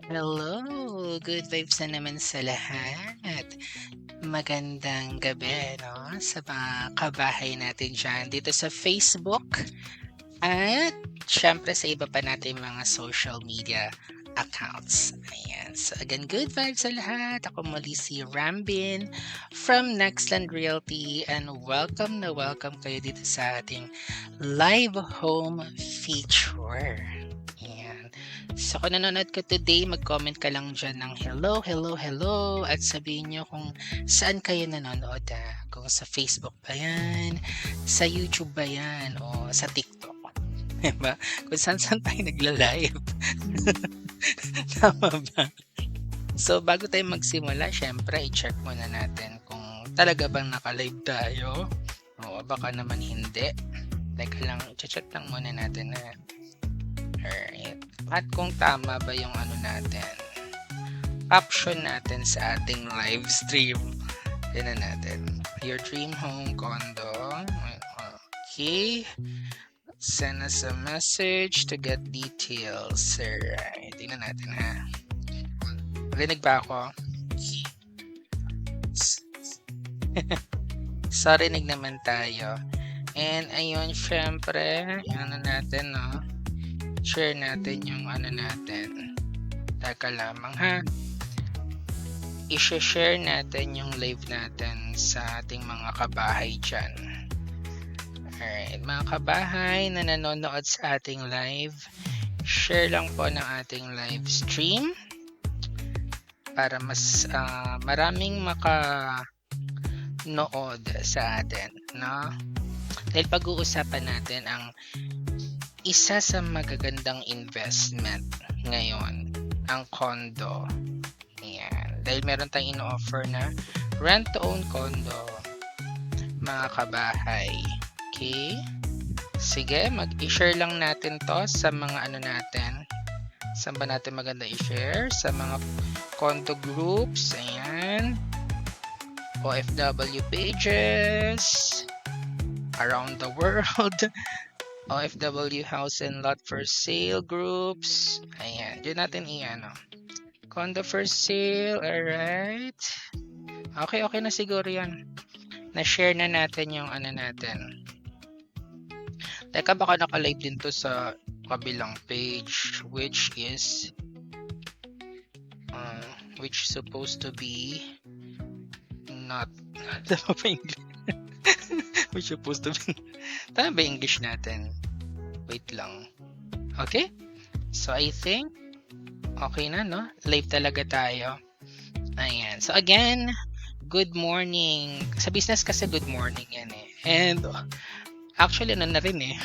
Hello! Good vibes na naman sa lahat. Magandang gabi 'no, sa mga kabahay natin diyan dito sa Facebook at siyempre sa iba pa nating mga social media accounts. Ayan. So again, good vibes sa lahat. Ako muli si Rambin from Nextland Realty and welcome na welcome kayo dito sa ating live home feature. Ayan. So kung nanonood ka today, mag-comment ka lang dyan ng hello, hello, hello at sabihin nyo kung saan kayo nanonood. Kung sa Facebook ba yan, sa YouTube ba yan, o sa TikTok. Diba? Kung saan tayo nagla-live. Tama ba? So bago tayo magsimula, syempre i-check muna natin kung talaga bang naka-live tayo. O baka naman hindi. Teka lang, check lang muna natin na. Alright. At kung tama ba yung natin, option natin sa ating live stream. Tignan natin. Your dream home condo. Okay. Send us a message to get details. Alright. Tignan natin ha. Marinig ba ako? So, rinig naman tayo. And ayun, syempre, natin, no? Share natin yung natin. Teka lamang ha. I-share natin yung live natin sa ating mga kabahay dyan. Alright, mga kabahay na nanonood sa ating live, share lang po ng ating live stream para mas maraming makanood sa atin, no? Dahil pag-uusapan natin ang isa sa magagandang investment ngayon, ang condo. Ayan. Dahil meron tayong ino-offer na rent-to-own condo, mga kabahay. Okay? Sige, mag-i-share lang natin to sa mga natin. Saan ba natin maganda i-share? Sa mga condo groups. Ayan. OFW pages. Around the world. OFW house and lot for sale groups. Ayan. Diyan natin condo for sale. Alright. Okay na siguro yan. Na-share na natin yung natin. Teka, baka naka-live din to sa kabilang page which is which supposed to be not tama ba English? Which supposed to be tama ba English natin? Wait lang. Okay? So I think okay na, no? Live talaga tayo. Ayan. So again, good morning. Sa business kasi good morning yan eh. And actually na rin eh.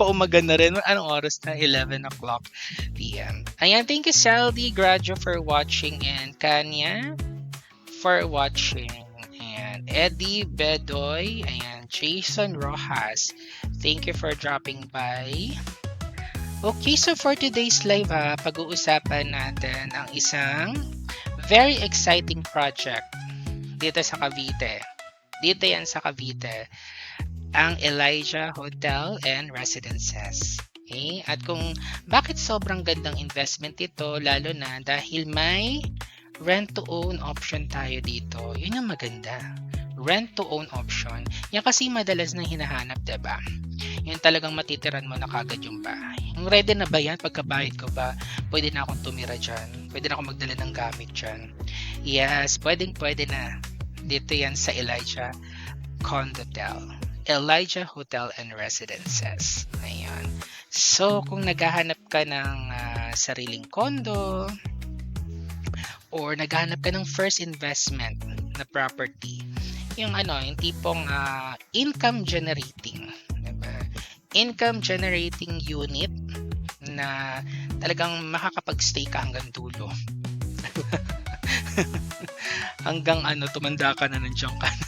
Paumaga na rin. Anong oras na? 11 o'clock p.m. Ayan, thank you Saldi Gradio for watching and Kanya for watching. Ayan, Eddie Bedoy. Ayan, Jason Rojas. Thank you for dropping by. Okay, so for today's live pag-uusapan natin ang isang very exciting project dito sa Cavite. Dito yan sa Cavite. Ang Elijah Hotel and Residences. Okay? At kung bakit sobrang gandang investment ito, lalo na dahil may rent-to-own option tayo dito. Yun yung maganda. Rent-to-own option. Yan kasi madalas na hinahanap, diba? Yung talagang matitiran mo na kagad yung bahay. Yung ready na ba yan? Pagkabayad ko ba, pwede na akong tumira dyan? Pwede na akong magdala ng gamit dyan? Yes, pwede na. Dito yan sa Elijah Condotel. Elijah Hotel and Residences. Ayan. So, kung naghahanap ka ng sariling condo or naghahanap ka ng first investment na property, yung yung tipong income generating, diba? Income generating unit na talagang makakapag-stay ka hanggang dulo. Hanggang tumanda ka na, nandiyan ka na.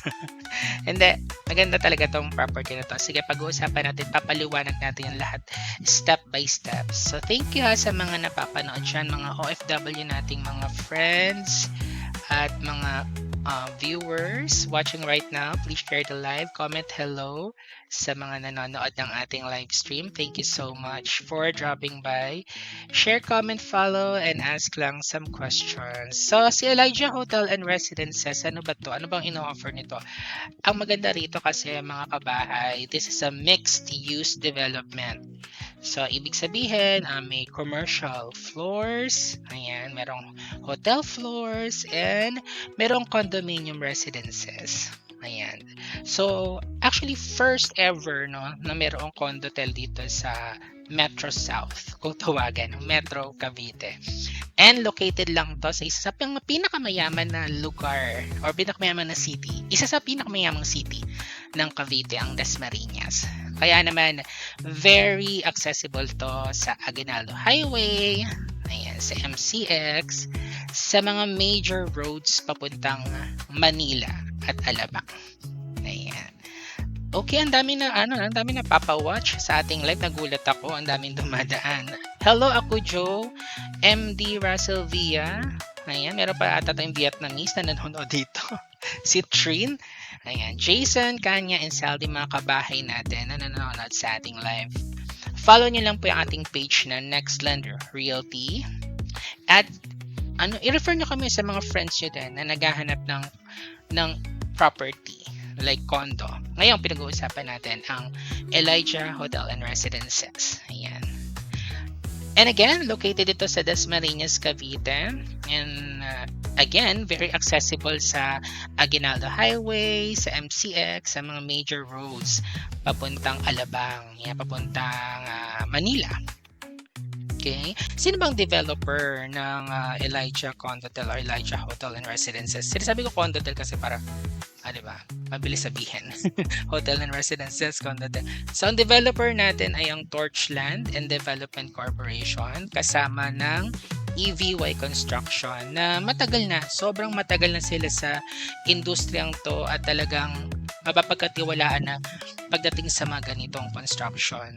Hindi, maganda talaga tong property na to. Sige, pag-uusapan natin, papaliwanag natin yung lahat step by step. So, thank you sa mga napapanood dyan, mga OFW nating mga friends at mga viewers watching right now, please share the live, comment hello sa mga nanonood ng ating live stream. Thank you so much for dropping by. Share, comment, follow, and ask lang some questions. So, si Elijah Hotel and Residences, ano ba to? Ano bang ino-offer nito? Ang maganda rito kasi mga kabahay, this is a mixed use development. So, ibig sabihin, may commercial floors, ayan, merong hotel floors, and merong condominium residences. Ayan. So, actually, first ever, no, na merong condotel dito sa Metro South, kung tawagan, Metro Cavite. And located lang to sa isa sa pinakamayaman na lugar or pinakamayaman na city. Isa sa pinakamayamang city ng Cavite, ang Dasmariñas. Kaya naman, very accessible to sa Aguinaldo Highway, ayan, sa MCX, sa mga major roads papuntang Manila at Alabang. Ayan. Okay, ang dami na papawatch sa ating live. Nagulat ako, ang daming dumadaan. Hello, ako Joe, MD Russell Villa. Ayan, meron pa ata tayong Vietnamese na nanonood dito. Si Trin. Ayan, Jason, Kanya, and Saldi, mga kabahay natin na nanonood sa ating live. Follow nyo lang po yung ating page na Nextland Realty. At i-refer nyo kami sa mga friends nyo din na naghahanap ng property like condo. Ngayon, pinag-uusapan natin ang Elijah Hotel and Residences. Ayan. And again, located ito sa Dasmariñas, Cavite. And again, very accessible sa Aguinaldo Highway, sa MCX, sa mga major roads papuntang Alabang, papuntang Manila. Okay? Sino bang developer ng Elijah Condotel or Elijah Hotel and Residences? Sinasabi ko Condotel kasi para di ba? Mabilis sabihin. Hotel and Residences, Condotel. So, ang developer natin ay ang Torchland and Development Corporation kasama ng EVY Construction na sobrang matagal na sila sa industriyang to at talagang mapapagkatiwalaan na pagdating sa mga ganitong construction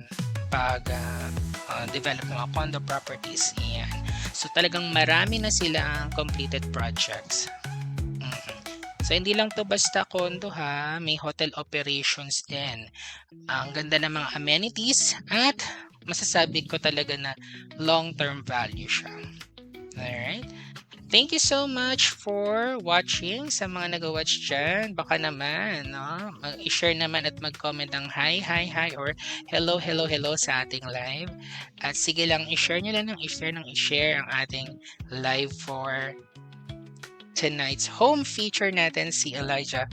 develop ng mga condo properties. Yan. So, talagang marami na sila completed projects. So, hindi lang to basta condo ha, may hotel operations din. Ang ganda ng mga amenities at masasabi ko talaga na long-term value siya. Alright? Thank you so much for watching sa mga nag-watch dyan. Baka naman, no? I-share naman at mag-comment ng hi or hello sa ating live. At sige lang, i-share nyo lang i-share ang ating live for tonight's home feature natin, si Elijah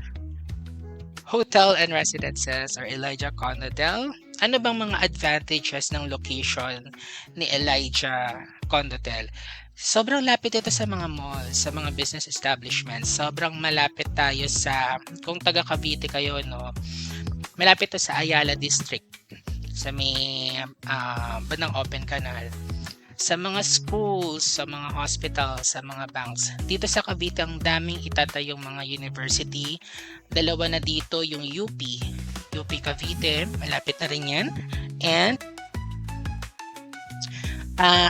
Hotel and Residences or Elijah Condotel. Ano bang mga advantages ng location ni Elijah Condotel? Sobrang lapit ito sa mga mall, sa mga business establishments. Sobrang malapit tayo sa, kung taga Cavite kayo, no, malapit to sa Ayala District, sa may bandang Open Canal. Sa mga schools, sa mga hospitals, sa mga banks. Dito sa Cavite, ang daming itatayong mga university. Dalawa na dito yung UP Cavite, malapit na rin yan. And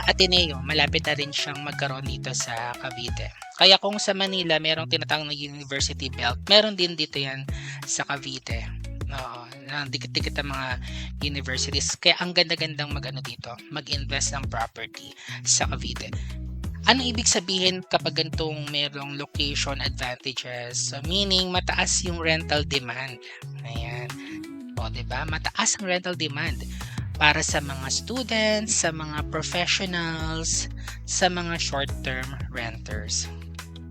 Ateneo, malapit na rin siyang magkaroon dito sa Cavite. Kaya kung sa Manila, merong tinatawag na University Belt, meron din dito yan sa Cavite. Dikit-dikit ang mga universities. Kaya ang ganda-gandang mag-invest ng property sa Cavite. Ano ibig sabihin kapag ganitong merong location advantages? So, meaning, mataas yung rental demand. Ayan. O, diba? Mataas ang rental demand para sa mga students, sa mga professionals, sa mga short-term renters.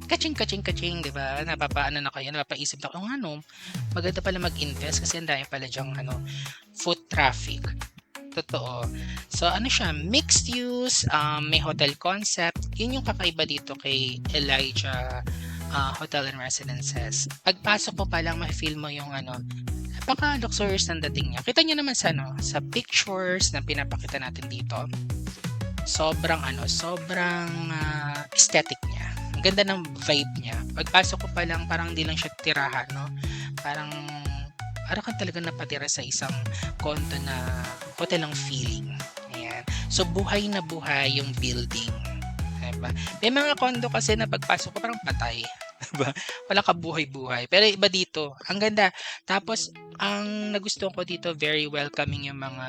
Kaching, di ba? Napapaisip na ako, maganda pala mag-invest kasi ang dami pala dyang foot traffic. Totoo. So, siya? Mixed use, may hotel concept. Yun yung kakaiba dito kay Elijah Hotel and Residences. Pagpasok mo pa lang, ma-feel mo yung napaka-luxurious ng dating niya. Kita nyo naman sa pictures na pinapakita natin dito. Sobrang aesthetic niya. Ang ganda ng vibe niya. Pagpasok ko pa lang, parang hindi lang siya tirahan, no? Parang ka talaga napatira sa isang condo na hotel ang feeling. Ayan. So, buhay na buhay yung building. Diba? May mga condo kasi na pagpasok ko parang patay. Diba? Wala kabuhay-buhay. Pero iba dito, ang ganda. Tapos, ang nagustuhan ko dito, very welcoming yung mga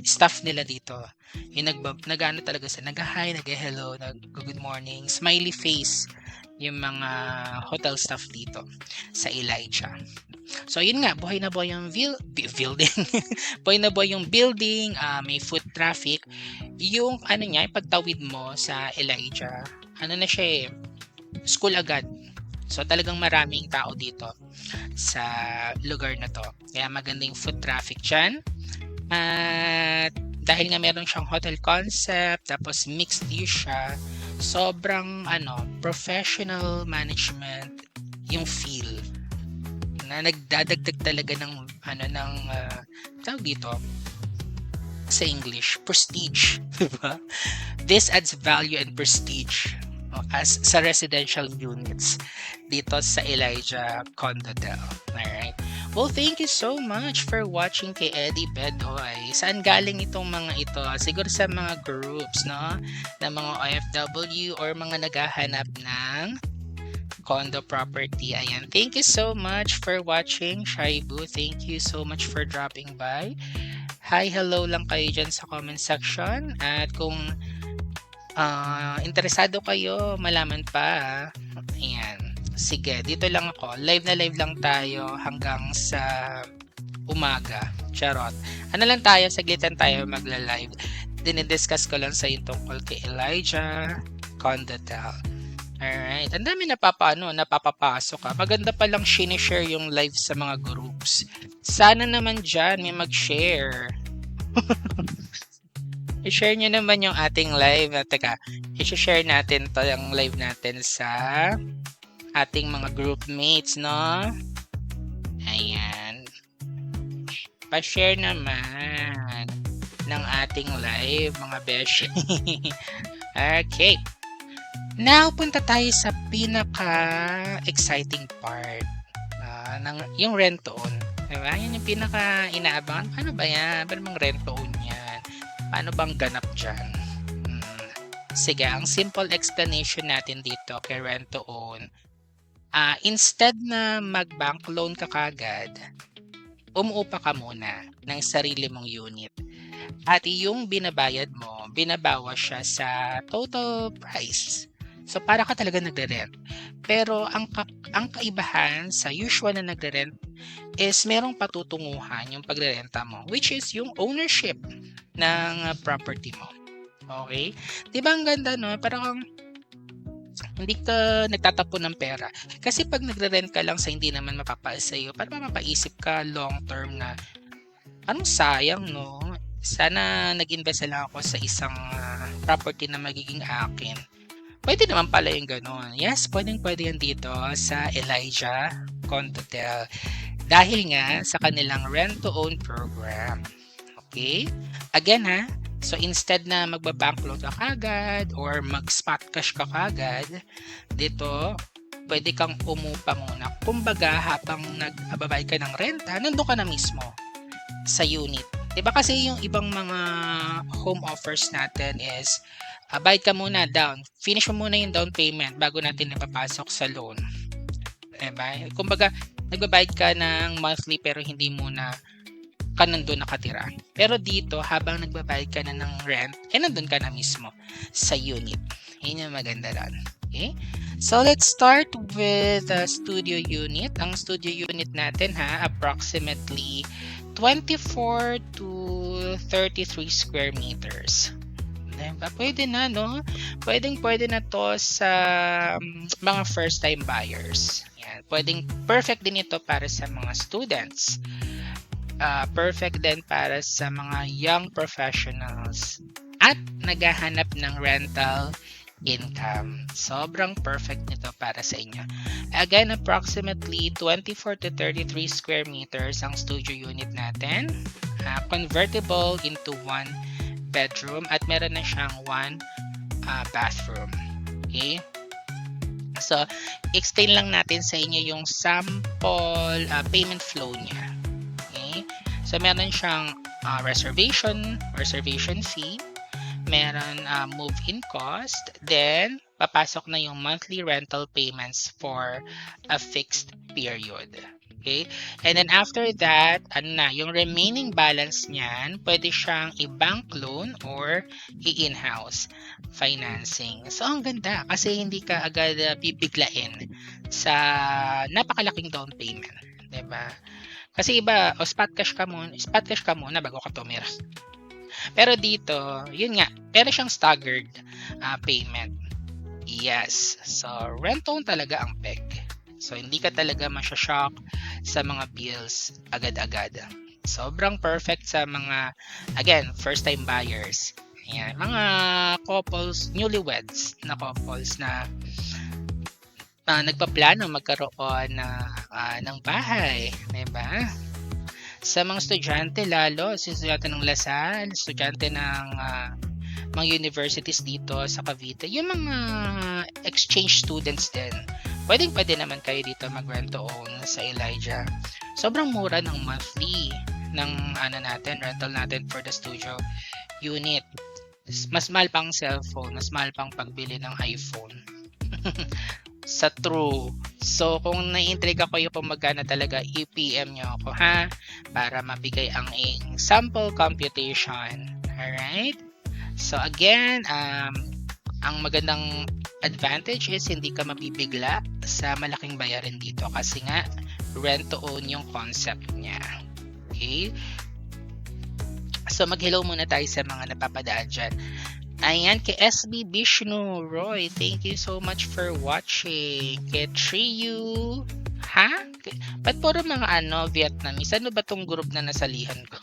staff nila dito. Yung nag-ano talaga sa nag-hi, nag-hello, nag-good morning, smiley face yung mga hotel staff dito sa Elijah. So, yun nga, buhay na buhay yung building. Buhay na buhay yung building, may foot traffic. Yung ano niya, yung pagtawid mo sa Elijah, ano na siya school agad. So talagang maraming tao dito sa lugar na to. Kaya maganda yung foot traffic dyan. At dahil nga meron siyang hotel concept, tapos mixed use siya, sobrang professional management yung feel na nagdadagdag talaga ng tawag dito sa English, prestige, diba? This adds value and prestige as sa residential units dito sa Elijah Condotel. Alright. Well, thank you so much for watching kay Eddie Bedoy. Saan galing itong mga ito? Siguro sa mga groups, no? Na mga OFW or mga naghahanap ng condo property. Ayan. Thank you so much for watching, Shaibu. Thank you so much for dropping by. Hi, hello lang kayo dyan sa comment section. At kung interesado kayo malaman pa, ayan, sige, dito lang ako, live na live lang tayo hanggang sa umaga, charot, ano lang tayo, saglitan tayo magla-live, dinidiscuss ko lang sa yung tungkol kay Elijah Condotel. Alright, ang dami napapapasok ka, maganda palang sinishare yung live sa mga groups, sana naman dyan may mag-share. I-share nyo naman yung ating live. Teka, i-share natin to yung live natin sa ating mga group mates, no? Ayan. Pa-share naman ng ating live, mga beshi. Okay. Now, punta tayo sa pinaka-exciting part ng yung rent-to-own. Diba? Yan yung pinaka-inaabangan. Paano ba yan? Paano bang rent-to-own yan? Paano bang ganap dyan? Sige, ang simple explanation natin dito kay rent-to-own. Instead na mag-bank loan ka kagad, umuupa ka muna ng sarili mong unit. At yung binabayad mo, binabawas siya sa total price. So, para ka talaga nagre-rent. Pero, ang kaibahan sa usual na nagre-rent is merong patutunguhan yung pagre-renta mo, which is yung ownership ng property mo. Okay? Diba ang ganda, no? Parang hindi ka nagtatapon ng pera. Kasi pag nagre-rent ka lang sa hindi naman mapapaas sa'yo, parang mapapaisip ka long term na anong sayang, no? Sana nag-invest lang ako sa isang property na magiging akin. Pwede naman pala yung gano'n. Yes, pwede yan dito sa Elijah Condotel. Dahil nga sa kanilang rent-to-own program. Okay? Again so instead na magbabank loan ka kagad or mag-spot cash ka kagad, dito, pwede kang umupa muna. Kumbaga, habang nag-ababay ka ng renta, nandun ka na mismo sa unit. Diba kasi yung ibang mga home offers natin is bayad ka muna down. Finish mo muna yung down payment bago natin napapasok sa loan. Diba? Kumbaga, nagbabayad ka ng monthly pero hindi muna ka nandun nakatira. Pero dito, habang nagbabayad ka na ng rent, nandun ka na mismo sa unit. Yun yung maganda doon. Okay? So, let's start with the studio unit. Ang studio unit natin, approximately 24 to 33 square meters. Diba? Pwede na, no? Pwede na to sa mga first-time buyers. Yan. Perfect din ito para sa mga students. Perfect din para sa mga young professionals at naghahanap ng rental income. Sobrang perfect nito para sa inyo. Again, approximately 24 to 33 square meters ang studio unit natin. Convertible into one bedroom at meron na siyang one bathroom. Okay? So, explain lang natin sa inyo yung sample payment flow niya. Okay? So, meron siyang reservation fee. meron move-in cost, then papasok na yung monthly rental payments for a fixed period. Okay? And then after that, yung remaining balance niyan, pwede siyang i-bank loan or i-in-house financing. So, ang ganda kasi hindi ka agad bibiglain sa napakalaking down payment. Diba? Kasi iba, spot cash ka muna bago ka tumira. Pero dito, yun nga, pero siyang staggered payment. Yes. So, rent own talaga ang peg. So, hindi ka talaga masya-shock sa mga bills agad-agad. Sobrang perfect sa mga, again, first-time buyers. Ayan, mga couples, newlyweds na couples na nagpaplano magkaroon ng bahay. Diba? Sa mga estudyante lalo, estudyante ng Lasal, estudyante ng mga universities dito sa Cavite, yung mga exchange students din, pwede naman kayo dito mag-rent to own sa Elijah. Sobrang mura ng monthly ng rental natin for the studio unit. Mas mahal pang cellphone, mas mahal pang pagbili ng iPhone. Sa True. So, kung nai-intrigue kayo kung magkano talaga, i-PM nyo ako ha, para mabigay ang sample computation. Alright? So, again, ang magandang advantage is hindi ka mabibigla sa malaking bayarin dito kasi nga rent to own yung concept niya. Okay? So, mag-hello muna tayo sa mga napapadaan dyan. Ayan, kay SB Bishnu Roy, thank you so much for watching. Kay Triyu, ha? Ba't puro mga Vietnamese? Ano ba tong group na nasalihan ko?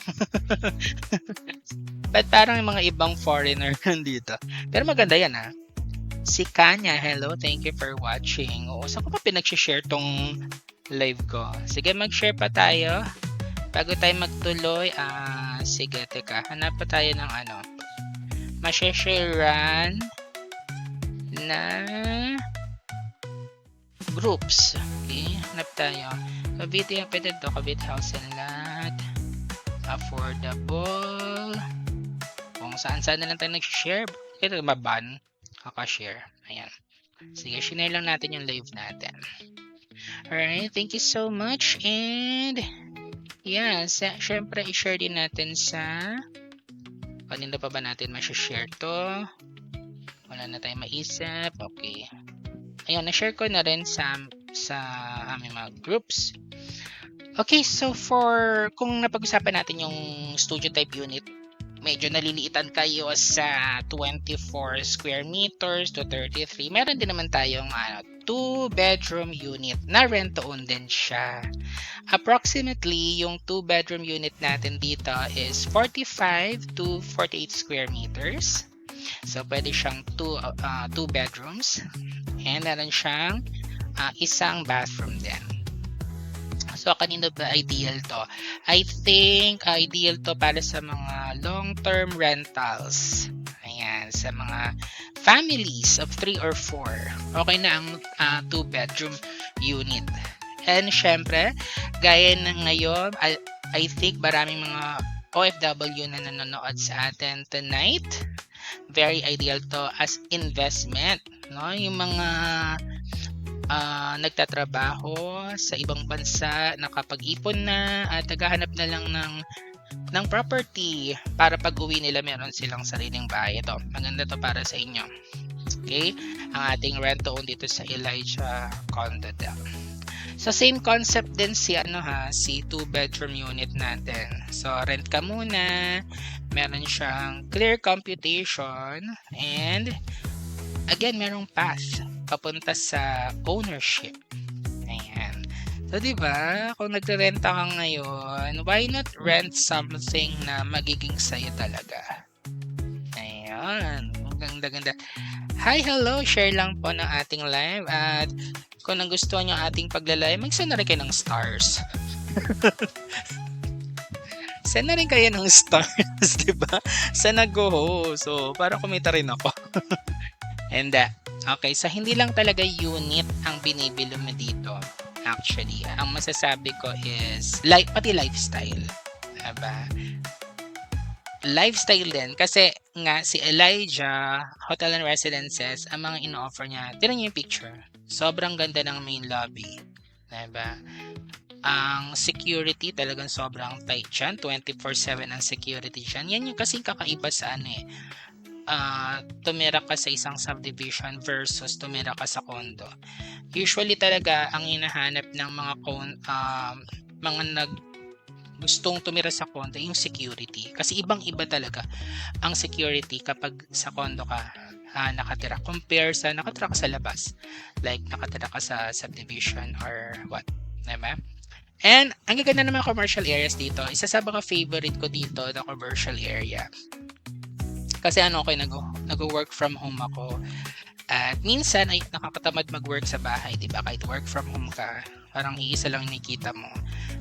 Ba't parang mga ibang foreigner nandito? Pero maganda yan ha. Si Kanya, hello, thank you for watching. Oo, saan ko pa pinag-share tong live ko? Sige, mag-share pa tayo. Bago tayo magtuloy, sige, teka, hanap pa tayo ng mashe-sharean na groups. Okay, hanap tayo. Cavite, pwede to, Cavite House and Lot. Affordable. Kung saan-saan na lang tayo nag-share. Kaya maban. Kaka-share. Ayan. Sige, share lang natin yung live natin. Alright, thank you so much. And, yeah, syempre, i-share din natin sa kanina pa ba natin masya-share to? Wala na tayong maisip. Okay. Ayun, na-share ko na rin sa aming mga groups. Okay, so kung napag-usapan natin yung studio type unit, medyo naliliitan kayo sa 24 square meters to 33. Meron din naman tayong 2-bedroom unit na rent-to-own din siya. Approximately, yung 2-bedroom unit natin dito is 45 to 48 square meters. So, pwede siyang 2 bedrooms. And meron siyang isang bathroom din. So, kanino ba ideal to? I think ideal to para sa mga long-term rentals. Ayan, sa mga families of 3 or 4. Okay na ang 2-bedroom unit. And syempre, gaya ng ngayon, I think maraming mga OFW na nanonood sa atin tonight. Very ideal to as investment. No? Yung mga nagtatrabaho sa ibang bansa, nakapag-ipon na at naghahanap na lang ng property para pag-uwi nila meron silang sariling bahay. Ito, maganda to para sa inyo. Okay? Ang ating rent-to-own dito sa Elijah Condo Del. So, same concept din si 2-bedroom unit natin. So, rent ka muna, meron siyang clear computation, and again, merong path papunta sa ownership. Ayan. So, diba, kung nagre-renta ka ngayon, why not rent something na magiging sa'yo talaga? Ayan. Ganda-ganda. Hi, hello. Share lang po ng ating live. At kung nagustuhan nyo ating paglalay, mag-send na rin kayo ng stars. Send na rin kayo ng stars, diba? Sa nag-go. So, parang kumita rin ako. And okay, so hindi lang talaga unit ang binibili mo dito. Actually, ang masasabi ko is pati lifestyle. Diba? Lifestyle din. Kasi nga si Elijah Hotel and Residences, ang mga ino-offer niya, tignan niyo yung picture. Sobrang ganda ng main lobby. Diba? Ang security talagang sobrang tight dyan. 24/7 ang security dyan. Yan yung kasing kakaiba sa tumira ka sa isang subdivision versus tumira ka sa condo. Usually talaga ang hinahanap ng mga gustong tumira sa condo yung security. Kasi ibang-iba talaga ang security kapag sa condo ka nakatira compare sa nakatira ka sa labas. Like nakatira ka sa subdivision or what. Diba? And ang gaganda ng mga commercial areas dito. Isa sa mga favorite ko dito na commercial area. Kasi nag-work from home ako. At minsan ay nakakatamad mag-work sa bahay, 'di ba? Kahit work from home ka, parang iisa lang nakikita mo.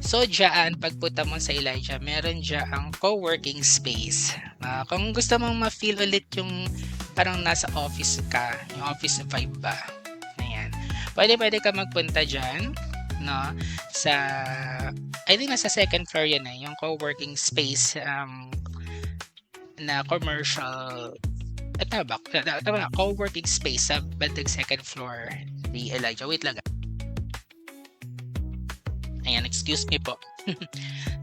So diyan pagpunta mo sa Elijah, meron diyan ang co-working space. Kung gusto mong ma-feel ulit yung parang nasa office ka, yung office vibe ba. Ayan. Pwede ka magpunta diyan, no? I think nasa second floor yan yung co-working space na commercial co-working space sa bandang second floor ni Elijah. Wait lang. Ayan, excuse me po.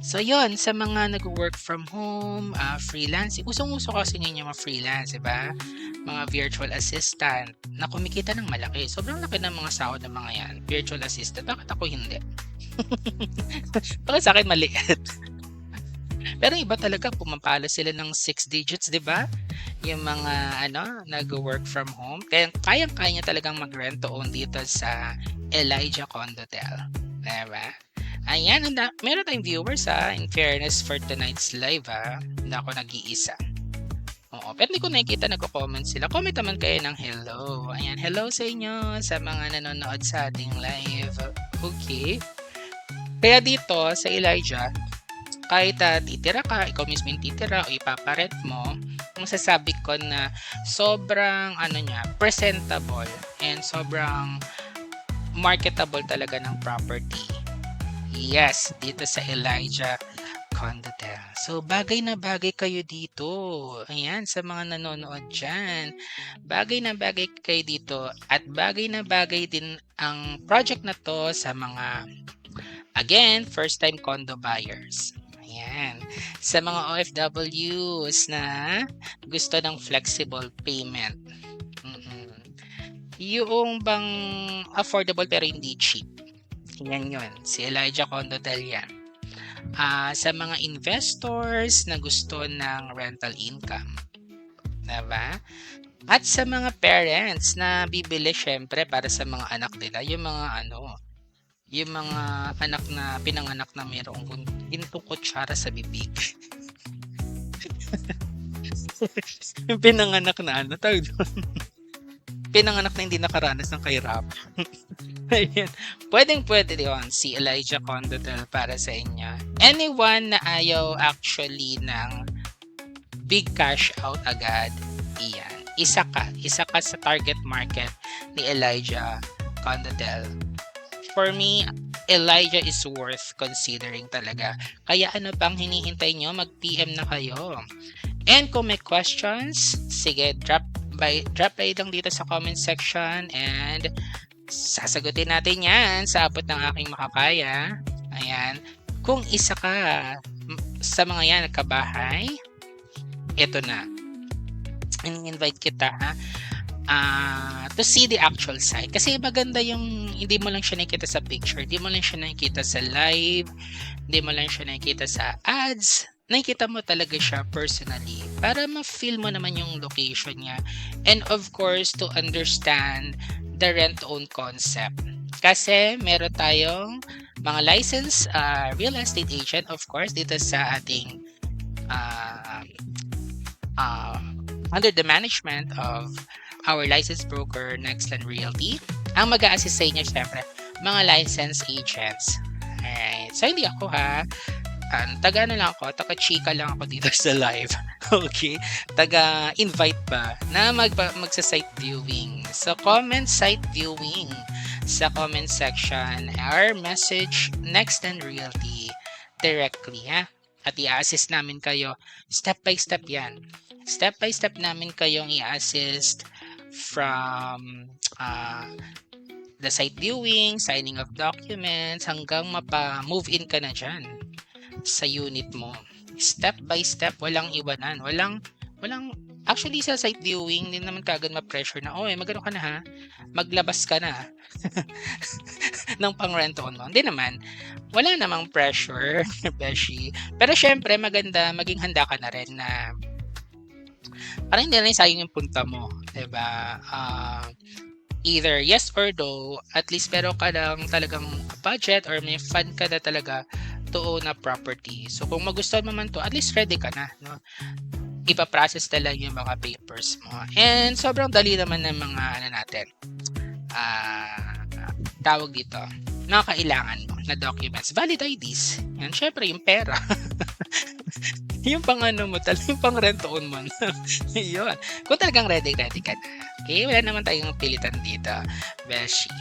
So yon sa mga nag-work from home, freelance, usong-uso kasi ngayon yung mga freelance, diba? Mga virtual assistant na kumikita ng malaki. Sobrang laki ng mga sahod ng mga yan. Virtual assistant, bakit ako hindi? Bakit sa akin maliit? Pero iba talaga, pumapalo sila ng 6 digits, di ba? Yung mga nag-work from home. Kaya kayang-kaya niya talagang mag-rent to own dito sa Elijah Condotel. Diba? Ayan, meron tayong viewers in fairness for tonight's live na ako nag-iisa. Oo, pero hindi ko nakikita nagko-comment sila. Comment naman kayo ng hello. Ayan, hello sa inyo sa mga nanonood sa ating live. Okay. Kaya dito sa Elijah, kahit titira ka, ikaw mismo yung titira o ipaparent mo, masasabi ko na sobrang presentable and sobrang marketable talaga ng property. Yes, dito sa Elijah Condotel. So, bagay na bagay kayo dito. Ayan, sa mga nanonood dyan. Bagay na bagay kayo dito at bagay na bagay din ang project na to sa mga, again, first-time condo buyers. Ayan. Sa mga OFWs na gusto ng flexible payment. Yung bang affordable pero hindi cheap. Yan yun. Si Elijah Condotel yan. Sa mga investors na gusto ng rental income. Diba? At sa mga parents na bibili syempre para sa mga anak nila. Yung mga anak na pinanganak na mayroong gintong kutsara sa bibig. Yung pinanganak na tawag doon. Pinanganak na hindi nakaranas ng kahirapan. Ayan. Pwede yun si Elijah Condotel para sa inyo. Anyone na ayaw actually ng big cash out agad, iyan. Isa ka sa target market ni Elijah Condotel. For me, Elijah is worth considering talaga. Kaya ano pang hinihintay nyo? Mag-PM na kayo. And kung may questions, sige, drop by lang dito sa comment section and sasagutin natin yan sa abot ng aking makakaya. Ayan. Kung isa ka sa mga yan nagkabahay, ito na. In-invite kita to see the actual site. Kasi maganda yung hindi mo lang siya nakikita sa picture, hindi mo lang siya nakikita sa live, hindi mo lang siya nakikita sa ads. Nakikita mo talaga siya personally para ma-feel mo naman yung location niya and of course to understand the rent-own concept. Kasi meron tayong mga licensed real estate agent of course dito sa ating under the management of our licensed broker Nextland Realty. Ang mag-a-assist sa inyo syempre mga licensed agents. Alright. So hindi ako taga-chika lang ako dito sa live. Okay? Taga-invite ba na magsa-site viewing. So, comment site viewing sa comment section or message Nextland Realty directly, At i-assist namin kayo. Step by step yan. Step by step namin kayong i-assist from the site viewing, signing of documents, hanggang mapa-move in ka na dyan sa unit mo. Step by step, walang iwanan. Walang, actually sa site viewing, hindi naman kagad ma-pressure na, magano ka na ha? Maglabas ka na ng pang-rent-on mo. Hindi naman. Wala namang pressure, Beshi. Pero syempre, maganda, maging handa ka na rin na parang hindi na sayang yung punta mo. Diba? Either yes or no, at least pero ka lang talagang budget or may fund ka na talaga to own a property. So kung magustuhan mo man to, at least ready ka na, no? Ipa-process na lang yung mga papers mo. And sobrang dali naman ng mga natin. Tawag dito, na kailangan mo na documents. Valid IDs. Yan, syempre yung pera. Yung pang ano mo, yung pang rent-on mo. Yun. Kung talagang ready ka na. Okay, wala naman tayong pilitan dito, Beshi.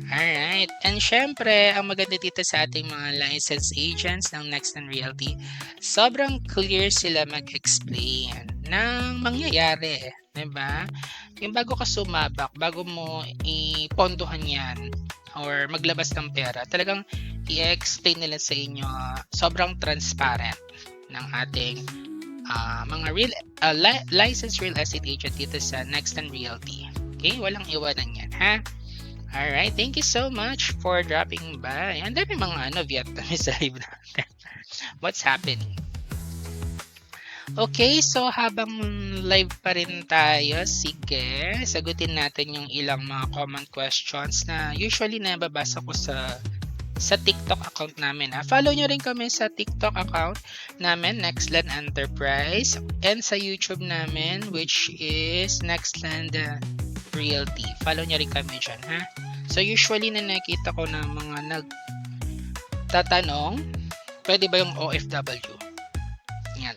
Alright. And syempre, ang maganda dito sa ating mga licensed agents ng Nextland Realty, sobrang clear sila mag-explain ng mangyayari. Diba? Yung bago ka sumabak, bago mo ipondohan yan, or maglabas ng pera, talagang i-explain nila sa inyo, sobrang transparent ng ating mga licensed real estate agent dito sa Nextland Realty. Okay, walang iwanan yan, ha? Alright, thank you so much for dropping by. Ang dami mga Vietnamese live natin. What's happening? Okay, so habang live pa rin tayo, sige, sagutin natin yung ilang mga common questions na usually nababasa ko sa TikTok account namin. Follow nyo rin kami sa TikTok account namin, Nextland Enterprise, and sa YouTube namin, which is Nextland Realty. Follow nyo rin kami dyan, ha? So usually na nakita ko na mga nagtatanong, pwede ba yung OFW? Yan.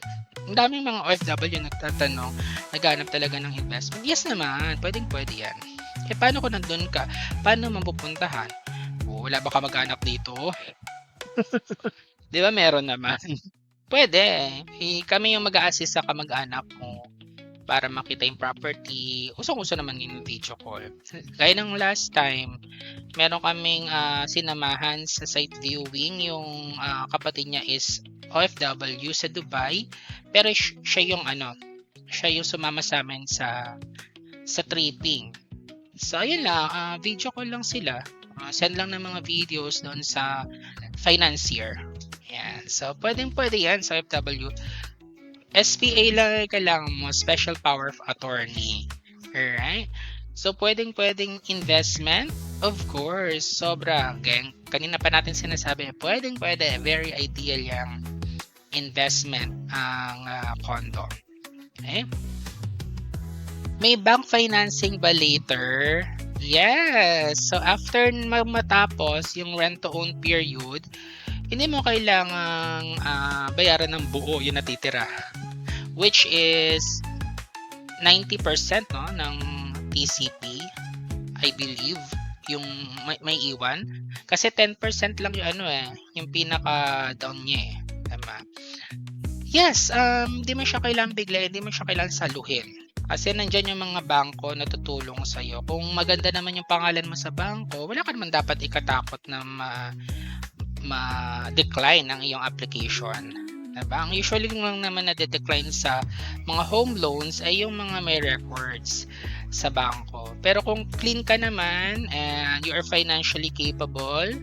Ang daming mga OFW nagtatanong, naghanap talaga ng investment. Yes naman, pwede yan. Paano kung nandun ka? Paano mapupuntahan? Wala ba ka mag-anak dito? Di ba meron naman? Pwede. Kami yung mag-a-assist sa kamag-anak mo para makita yung property. Usong-uso naman yung video call. Gaya ng last time, meron kaming sinamahan sa site viewing. Yung kapatid niya is OFW sa Dubai. Pero siya yung sumama sa amin sa tripping. So ayun lang, video call lang sila. Send lang ng mga videos doon sa financier. Yan. So, pwede yan sa FW. SPA lang kailangan mo, Special Power of Attorney. Alright? So, pwedeng investment? Of course, sobra. Gang. Kanina pa natin sinasabi, pwede. Very ideal yung investment ang condo. Okay? May bank financing ba later? Yes. So, after matapos yung rent-to-own period, hindi mo kailangang bayaran ng buo yung natitira. Which is 90% no, ng TCP, I believe, yung may iwan. Kasi 10% lang yung yung pinaka-down niya eh. Tama? Yes, hindi mo siya kailangang bigla, hindi mo siya kailangang saluhin. Kasi nandyan yung mga bangko na tutulong sa'yo. Kung maganda naman yung pangalan mo sa bangko, wala ka naman dapat ikatakot na ma-decline ang iyong application. Diba? Ang usually lang naman na-decline sa mga home loans ay yung mga may records sa bangko. Pero kung clean ka naman and you are financially capable,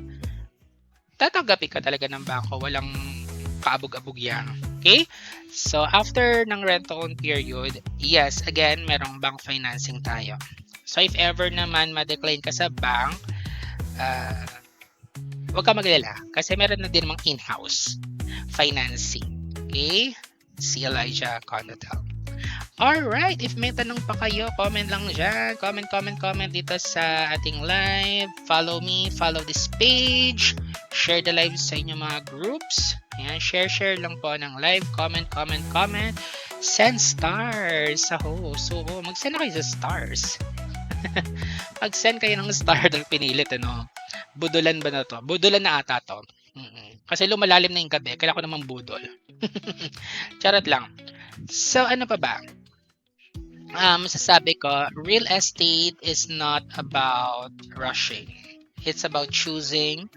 tatanggapin ka talaga ng bangko. Walang kaabog-abog yan. Okay? So, after ng rent-to-own period, yes, again, merong bank financing tayo. So, if ever naman ma-decline ka sa bank, huwag ka maglala kasi meron na din mga in-house financing. Okay? Si Elijah Condotel. Alright, if may tanong pa kayo, comment lang dyan. Comment dito sa ating live. Follow me, follow this page. Share the live sa inyong mga groups. Ayan, share lang po ng live. Comment. Send stars sa host. So, mag-send na kayo sa stars. Mag-send kayo ng star ng pinilit, Budulan ba na to? Budulan na ata to. Kasi lumalalim na yung gabi. Kailangan ko naman budol. Charot lang. So, ano pa ba? masasabi ko, real estate is not about rushing. It's about choosing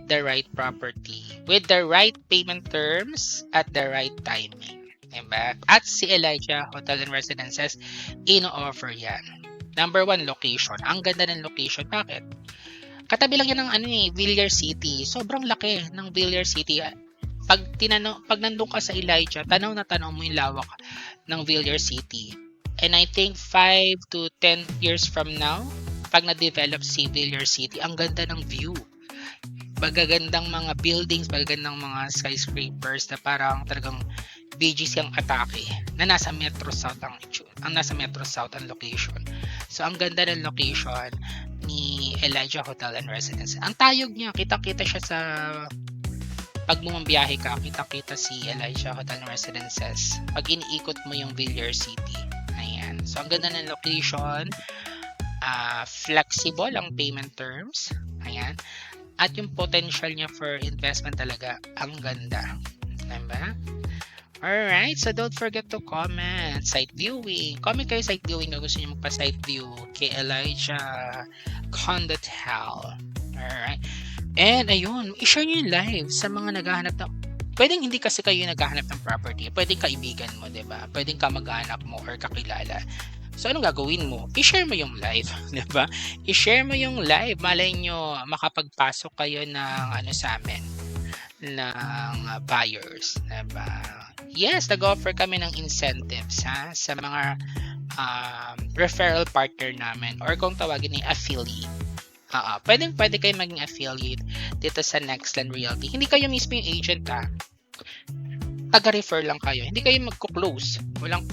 the right property with the right payment terms at the right timing. Diba? At si Elijah Hotel and Residences, ino-offer yan. Number one, location. Ang ganda ng location. Bakit? Katabi lang yan ng Villar City. Sobrang laki ng Villar City. Pag nandun ka sa Elijah, tanaw na tanaw mo yung lawak ng Villar City. And I think 5 to 10 years from now, pag na-develop si Villar City, ang ganda ng view. Magagandang mga buildings, magagandang mga skyscrapers na parang talagang BGC ang atake na nasa Metro South ang nasa Metro South ang location. So ang ganda ng location ni Elijah Hotel and Residence. Ang tayog niya, kita-kita siya sa pag bumabiyahe ka, kita-kita si Elijah Hotel and Residences. Pag iniikot mo yung Villar City. Ayan. So ang ganda ng location, flexible ang payment terms. Ayan. At yung potential niya for investment talaga, ang ganda. Diba? Alright, so don't forget to comment. Site viewing. Comment kayo site viewing kung gusto niyo magpa-site view kay Elijah Condotel. Alright. And ayun, i-share nyo yung live sa mga naghahanap ng... Pwedeng hindi kasi kayo naghahanap ng property. Pwedeng kaibigan mo, diba? Pwedeng kamag-anak mo or kakilala. So, anong gagawin mo? I-share mo yung live, diba? I-share mo yung live. Malay nyo, makapagpasok kayo ng sa amin, ng buyers, diba? Yes, nag-offer kami ng incentives sa mga referral partner namin or kung tawagin ni affiliate. Pwede kayo maging affiliate dito sa Nextland Realty. Hindi kayo mismo yung agent taga-refer lang kayo. Hindi kayo magko-close. Walang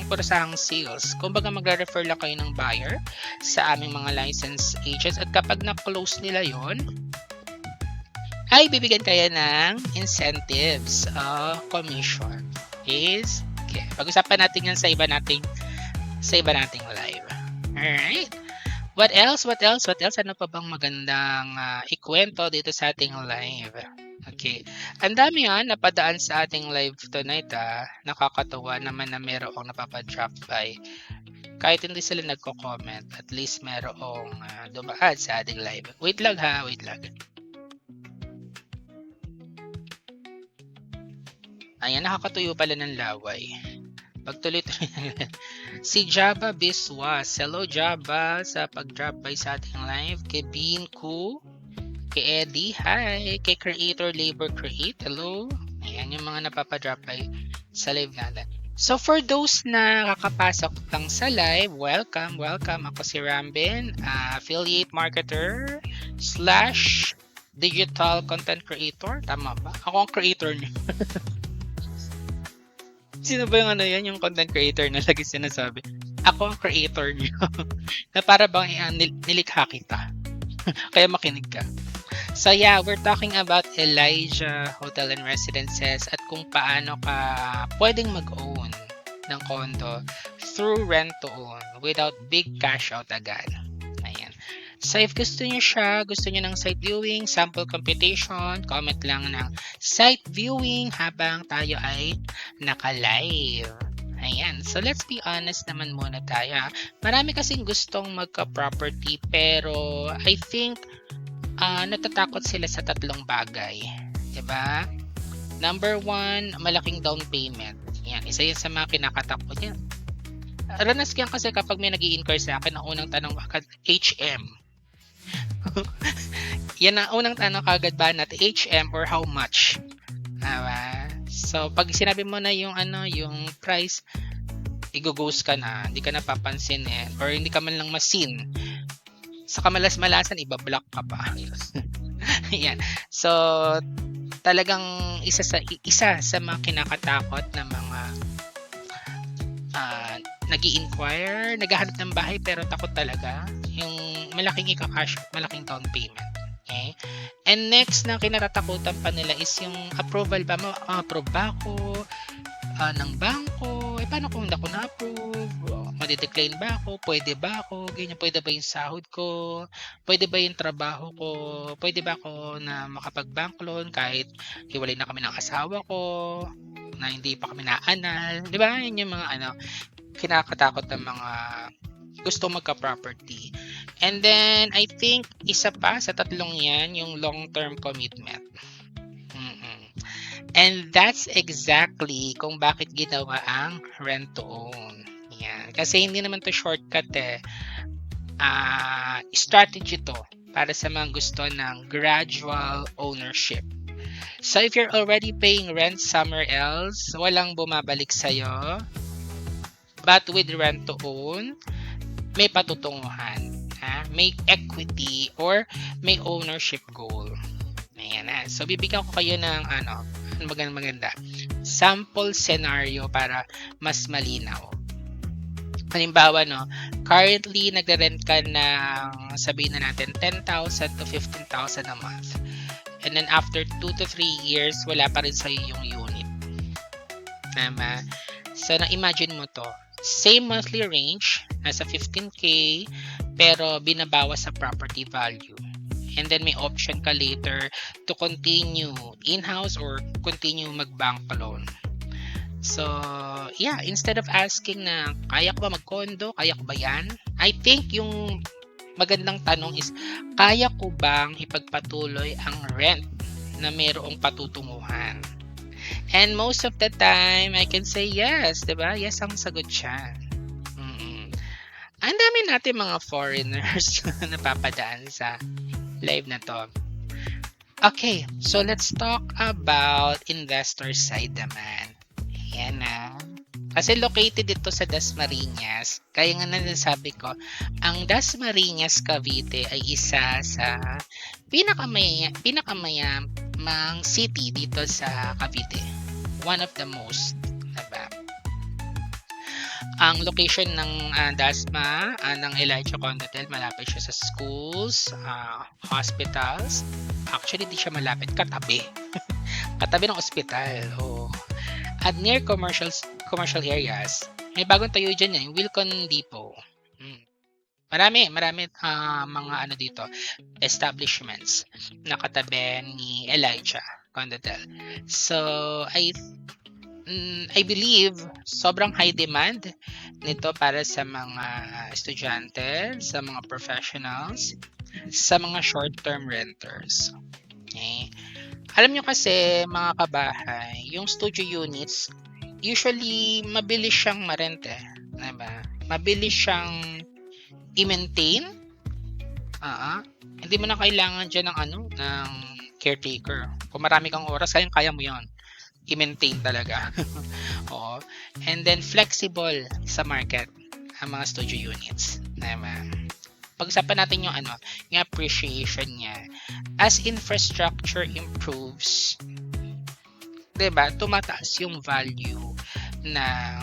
kurasahang sales. Kumbaga magre-refer lang kayo ng buyer sa aming mga licensed agents at kapag na-close nila yon, ay bibigyan kayo ng incentives commission. Is okay. Pag-usapan natin yan sa iba nating live. Alright. What else? Ano pa bang magandang ikwento dito sa ating live? Okay. Ang dami napadaan sa ating live tonight. Nakakatuwa naman na merong napapadrop by. Kahit hindi sila nagko-comment, at least merong dumaan sa ating live. Wait lang. Ayan, nakakatuyo pala ng laway. Pagtuloy-tuloy. Si Java Biswas. Hello Java sa pag-drop by sa ating live. Kay Bean Ku. Kay Eddie. Hi. Kay Creator Labor Create. Hello. Ayan yung mga napapadrop by sa live natin. So for those na kakapasok lang sa live, welcome. Ako si Rambin, affiliate marketer / digital content creator. Tama ba? Ako ang creator niyo. Sino ba yung yung content creator na lagi sinasabi? Ako ang creator niyo. Na para bang nilikha kita. Kaya makinig ka. So yeah, we're talking about Elijah Hotel and Residences at kung paano ka pwedeng mag-own ng condo through rent to own without big cash out agad. Ayan. So if gusto niyo ng site viewing, sample computation, comment lang ng site viewing habang tayo ay naka-live. Ayan. So let's be honest naman muna tayo. Marami kasing gustong magka-property pero I think natatakot sila sa tatlong bagay. Diba? Number 1, malaking down payment. Yan, isa yan sa mga kinakatakot yan. Ranas yan kasi kapag may nag-i-inquire sa akin, ang unang tanong agad, HM. Yan ang unang tanong agad ba natin, HM or how much? So, pag sinabi mo na yung price, i-ghost ka na, hindi ka napapansin or hindi ka man lang masin. Sa kamalas-malasan, ibablock ka pa. Yan. So, talagang isa sa mga kinakatakot na mga nag-i-inquire, naghahanap ng bahay pero takot talaga yung malaking ika-cash, malaking down payment. Okay? And next na kinatatakutan pa nila is yung approval ba? Approve ba ako ng bangko? Paano kung hindi ako na-approve? Madi-decline ba ako? Pwede ba ako? Ganyan, pwede ba yung sahod ko? Pwede ba yung trabaho ko? Pwede ba ako na makapag-bank loan kahit hiwalay na kami ng asawa ko? na hindi pa kami naanal. Di ba? Yun yung mga kinakatakot ng mga gusto magka-property. And then, I think, isa pa sa tatlong yan, yung long-term commitment. And that's exactly kung bakit ginawa ang rent-to-own. Yan. Kasi hindi naman to shortcut eh. Strategy to para sa mga gusto ng gradual ownership. So if you're already paying rent somewhere else, walang bumabalik sa'yo. But with rent-to-own, may patutunguhan. May equity or may ownership goal. Ayan na. So bibigyan ko kayo ng maganda. Sample scenario para mas malinaw. Halimbawa, currently nagre-rent ka ng, sabihin na natin, 10,000 to 15,000 a month. And then after 2 to 3 years, wala pa rin sa'yo yung unit. Tama? So, na-imagine mo to. Same monthly range, nasa 15K, pero binabawas sa property value. And then may option ka later to continue in-house or continue mag-bank loan. So, yeah, instead of asking na, kaya ko ba mag-condo? Kaya ko ba yan? I think yung magandang tanong is, kaya ko bang ipagpatuloy ang rent na mayroong patutunguhan? And most of the time, I can say yes, diba? Yes ang sagot siya. Ang dami natin mga foreigners na napapadaan sa live na to. Okay, so let's talk about investor side naman. Yan na. Kasi located ito sa Dasmariñas. Kaya nga nasabi ko, ang Dasmariñas, Cavite ay isa sa pinakamayamang city dito sa Cavite. One of the most. Diba? Ang location ng Dasma, ng Elijah Condotel, malapit siya sa schools, hospitals. Actually, di siya malapit. Katabi. Katabi ng ospital. Oh. At near commercial areas, may bagong tayo dyan yung Wilcon Depot. Marami mga dito, establishments na katabi ni Elijah Condotel. So, I believe sobrang high demand nito para sa mga estudyante, sa mga professionals, sa mga short-term renters. Okay? Alam nyo kasi, mga kabahay, yung studio units, usually, mabilis siyang ma-rent eh. Diba? Mabilis siyang i-maintain. Hindi mo na kailangan dyan ng caretaker. Kung marami kang oras, kaya mo yon i-maintain talaga. Oo. And then, flexible sa market ang mga studio units. Diba? Pag-usapan natin yung yung appreciation niya. As infrastructure improves, diba, tumataas yung value ng,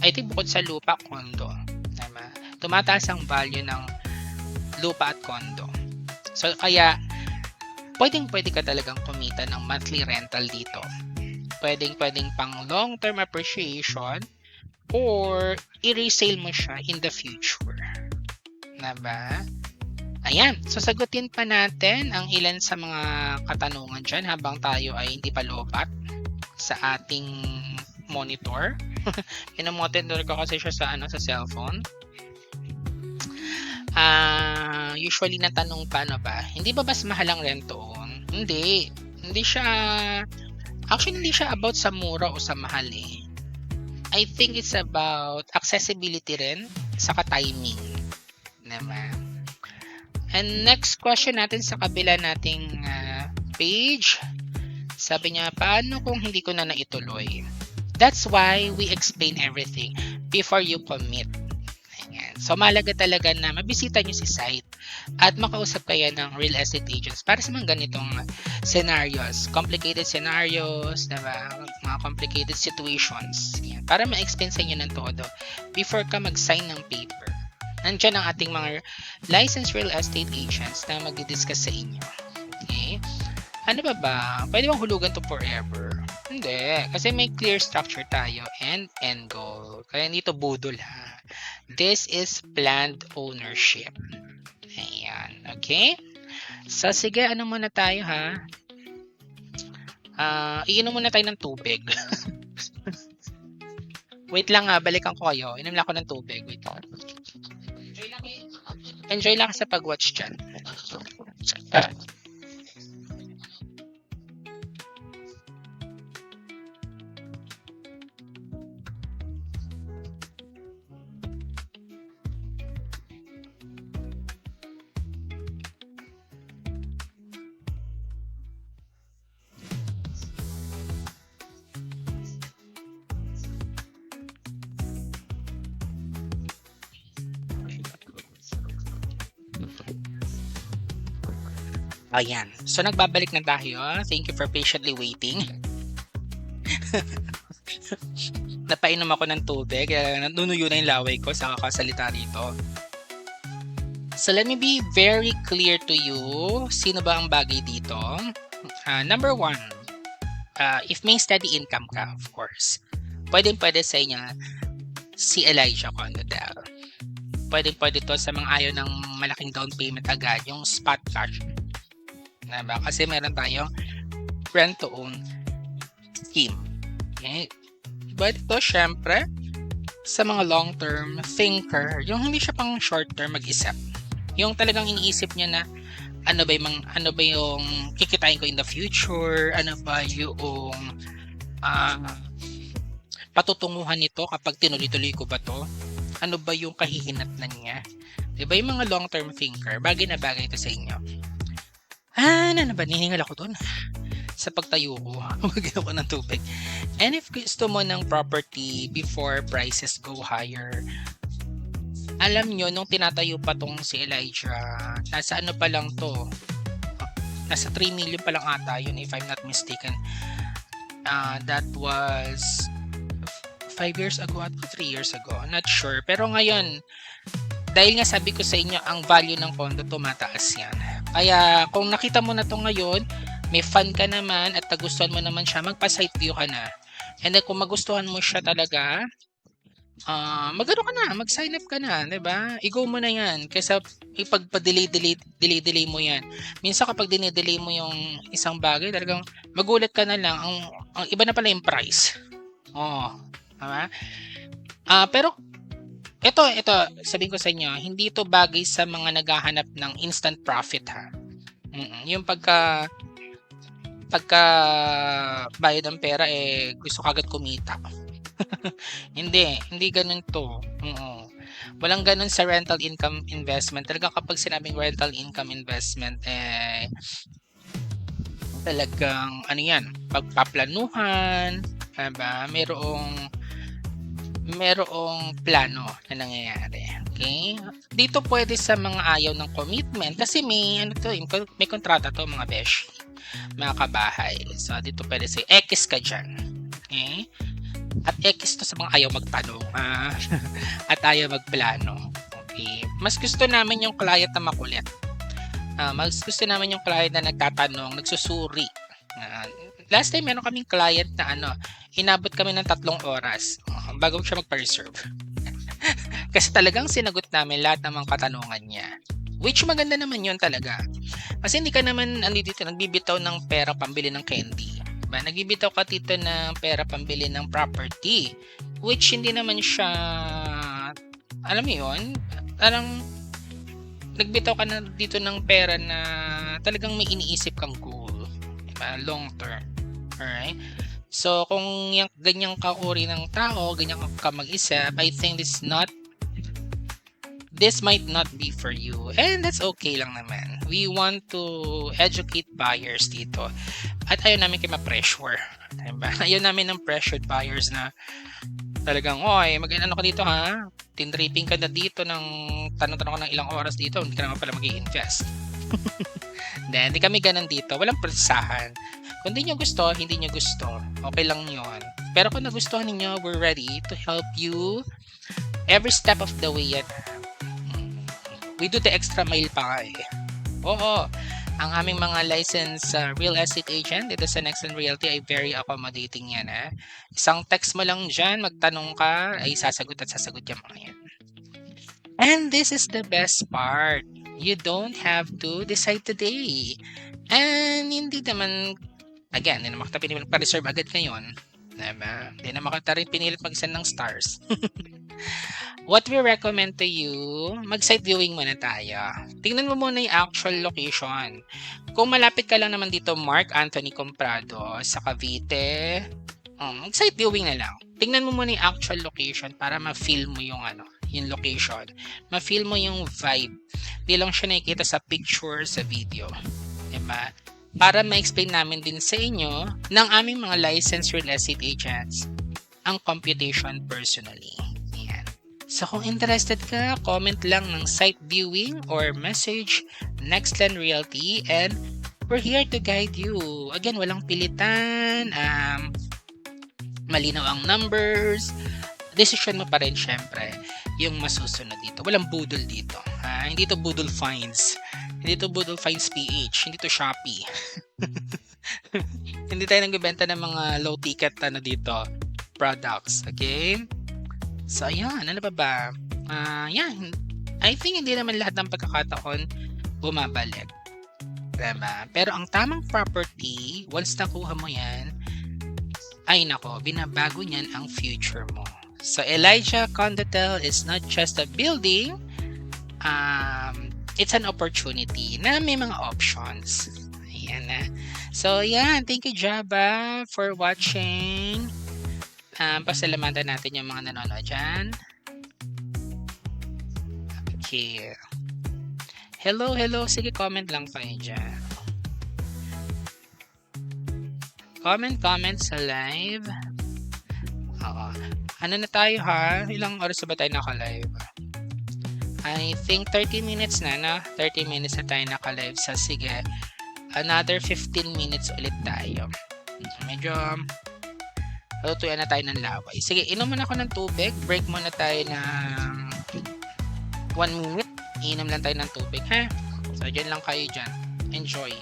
I think bukod sa lupa, condo. Diba? Tumataas ang value ng lupa at condo. So, kaya, pwede ka talagang kumita ng monthly rental dito. Pwedeng pang long-term appreciation or i-resale mo siya in the future. Diba? Ayan, so sagutin pa natin ang ilan sa mga katanungan dyan habang tayo ay hindi pa lobat sa ating monitor. Pinomonitor ko kasi siya sa cellphone. Usually natanong pa hindi ba mas mahal ang rent-to-own? Hindi siya about sa mura o sa mahal eh. I think it's about accessibility rin saka timing. Naman. And next question natin sa kabila nating page. Sabi niya, paano kung hindi ko na naituloy? That's why we explain everything before you commit. Ayan. So, mahalaga talaga na mabisita nyo si site at makausap kayo ng real estate agents para sa mga ganitong scenarios, complicated scenarios, diba? Mga complicated situations. Ayan. Para ma-explain sa inyo ng todo before ka mag-sign ng paper. Nandiyan ang ating mga licensed real estate agents na magdi-discuss sa inyo. Okay? Ano ba? Pwede bang hulugan to forever? Hindi. Kasi may clear structure tayo and end goal. Kaya dito budol ha. This is planned ownership. Ayan. Okay? So, sige. Ano muna tayo ha? Iinom muna tayo ng tubig. Wait lang balikan ko kayo. Inom lang ako ng tubig. Wait lang. Enjoy lang sa pag-watch dyan. Ayan. So, nagbabalik na tayo. Thank you for patiently waiting. Napainom ako ng tubig. Nanunuyo na yung laway ko sa kakasalita rito. So, let me be very clear to you. Sino ba ang bagay dito? Number one, if may steady income ka, of course. Pwede sa inyo si Elijah Condodel. Pwede to sa mga ayaw ng malaking down payment agad, yung spot cash. Diba? Kasi meron tayong rent to own scheme. Okay? But ito, syempre, sa mga long-term thinker, yung hindi siya pang short-term mag-isip. Yung talagang iniisip niya na ano ba yung kikitain ko in the future, ano ba yung patutunguhan nito kapag tinuloy-tuloy ko ba to? Ano ba yung kahihinatnan niya? Diba yung mga long-term thinker, bagay na bagay ito sa inyo. Ano ba? Nihingal ako dun. Sa pagtayo ko, mag-inom ko ng tubig. And if gusto mo ng property before prices go higher, alam nyo, nung tinatayo pa tong si Elijah, nasa ano pa lang to? Nasa 3 million pa lang ata yun, if I'm not mistaken. That was 5 years ago at 3 years ago. Not sure. Pero ngayon, dahil nga sabi ko sa inyo, ang value ng condo tumataas yan. Kaya kung nakita mo na to ngayon, may fun ka naman at nagustuhan mo naman siya, magpa-site view ka na. And then kung magustuhan mo siya talaga, magano ka na, mag-sign up ka na, 'di ba? I-go mo na 'yan kaysa ipagpa-delay mo 'yan. Minsan kapag dine-delay mo yung isang bagay, talagang magulat ka na lang ang iba na pala yung price. Tama? Pero ito, sabihin ko sa inyo, hindi ito bagay sa mga naghahanap ng instant profit ha. Yung pagka bayad ng pera gusto kagad kumita. hindi ganun to. Walang ganun sa rental income investment. Talagang kapag sinabing rental income investment talagang ano yan, pagpaplanuhan, diba? Merong plano na nangyayari. Okay? Dito pwede sa mga ayaw ng commitment kasi may kontrata to mga besh, mga kabahay. So dito pwede sa X ka dyan. Okay? At X to sa mga ayaw magtanong at ayaw magplano. Okay? Mas gusto namin yung client na makulit. Mas gusto namin yung client na nagtatanong, nagsusuri. Last time meron kaming client na inabot kami ng 3 oras bago siya magpa-reserve. Kasi talagang sinagot namin lahat ng mga katanungan niya. Which maganda naman yun talaga. Kasi hindi ka naman dito nagbibitaw ng pera pambili ng candy. Diba? Nagbibitaw ka dito ng pera pambili ng property. Which hindi naman siya, alam mo yun, parang nagbitaw ka na dito ng pera na talagang may iniisip kang goal. Diba? Long term. Alright? So, kung ganyan ka uri ng tao, ganyan ka mag-isip, I think this might not be for you. And that's okay lang naman. We want to educate buyers dito. At ayaw namin kayo ma-pressure. Diba? Ayaw namin ng pressured buyers na talagang, mag-ano ka dito ha? Tinripping ka na dito ng tanong-tanong ka ng ilang oras dito, hindi ka naman pala mag-i-invest. Then, hindi kami ganun dito. Walang presahan. Kung hindi nyo gusto, hindi nyo gusto. Okay lang yun. Pero kung nagustuhan niyo, we're ready to help you every step of the way yan. We do the extra mile pa nga Oo. Ang aming mga licensed real estate agent dito sa Nexon Realty ay very accommodating yan. Isang text mo lang dyan, magtanong ka, ay sasagot yung mga yan. And this is the best part. You don't have to decide today. And hindi naman Again, hindi naman kita pinilit pa-reserve agad ngayon. Diba? Hindi naman kita rin pinilit mag-send ng stars. What we recommend to you, mag-site viewing muna tayo. Tingnan mo muna yung actual location. Kung malapit ka lang naman dito, Mark Anthony Comprado sa Cavite, mag-site viewing na lang. Tingnan mo muna yung actual location para ma-feel mo yung yung location. Ma-feel mo yung vibe. Hindi lang siya nakikita sa picture, sa video. Diba? Para ma-explain namin din sa inyo ng aming mga licensed real estate agents ang computation personally. Ayan. So kung interested ka, comment lang ng site viewing or message Nextland Realty and we're here to guide you. Again, walang pilitan, malinaw ang numbers, decision mo pa rin syempre yung masusunod dito. Walang budol dito. Hindi to budol finds. Hindi to budol finds PH. Hindi to Shopee. Hindi tayo nagbebenta ng mga low ticket dito products. Okay? So, ayan. Ano pa ba? Yan. I think hindi naman lahat ng pagkakataon bumabalik. Diba? Pero ang tamang property, once nakuha mo yan, ay nako, binabago niyan ang future mo. So, Elijah Condotel is not just a building, it's an opportunity na may mga options. Ayan na. So, yan. Thank you, Jabba, for watching. Pasalamatan natin yung mga nanonood dyan. Okay. Hello. Sige, comment lang kayo dyan. Comment sa live. Oo. Ano na tayo ha? Ilang oras ba tayo naka-live? I think 30 minutes na, no? 30 minutes na tayo naka-live. So, sige. Another 15 minutes ulit tayo. Medyo lutuyan na tayo ng laway. Sige, inom muna ako ng tubig. Break muna tayo ng 1 minute. Inom lang tayo ng tubig, ha? So, dyan lang kayo dyan. Enjoy.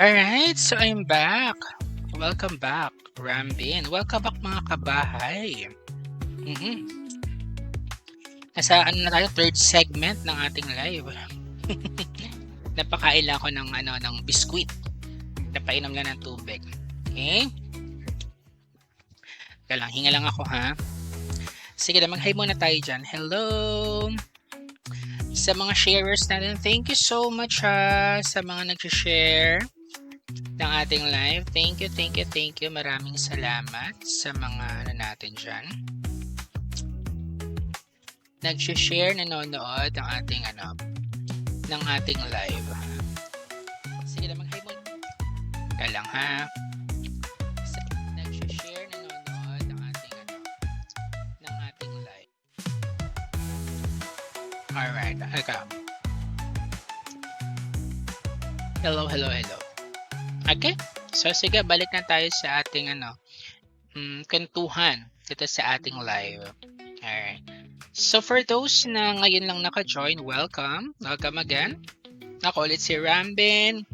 Alright, so I'm back. Welcome back, Rambin. Welcome back mga kabahay. Nasa na tayo, third segment ng ating live. Napakain lang ako ng biskuit. Napainom lang ng tubig. Okay? Kaya lang, hinga lang ako ha. Sige na, mag-hi muna tayo dyan. Hello! Sa mga sharers natin, thank you so much ha, sa mga nag-share ng ating live. Thank you. Maraming salamat sa mga natin dyan. Nag-share, nanonood ng ating ng ating live. Sige na, mag-hi mo. Kaya lang ha. Nag-share, nanonood ng ating live. Alright, ikaw. Hello. Okay? So, sige, balik na tayo sa ating kwentuhan dito sa ating live. Alright. So, for those na ngayon lang naka-join, welcome. Welcome again. Ako ulit si Rambin,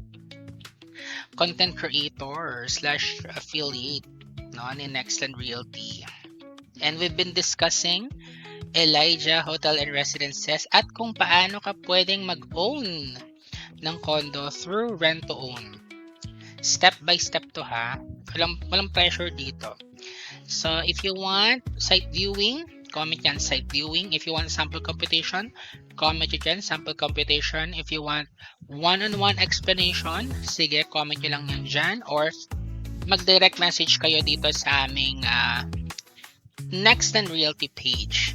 content creator / affiliate ni Nextland Realty. And we've been discussing Elijah Hotel and Residences at kung paano ka pwedeng mag-own ng condo through rent-to-own. Step by step to ha. Walang pressure dito. So if you want site viewing, comment yan site viewing. If you want sample computation, comment nyo dyan sample computation. If you want one-on-one explanation, sige, comment nyo lang yan dyan. Or mag-direct message kayo dito sa aming Next and Realty page.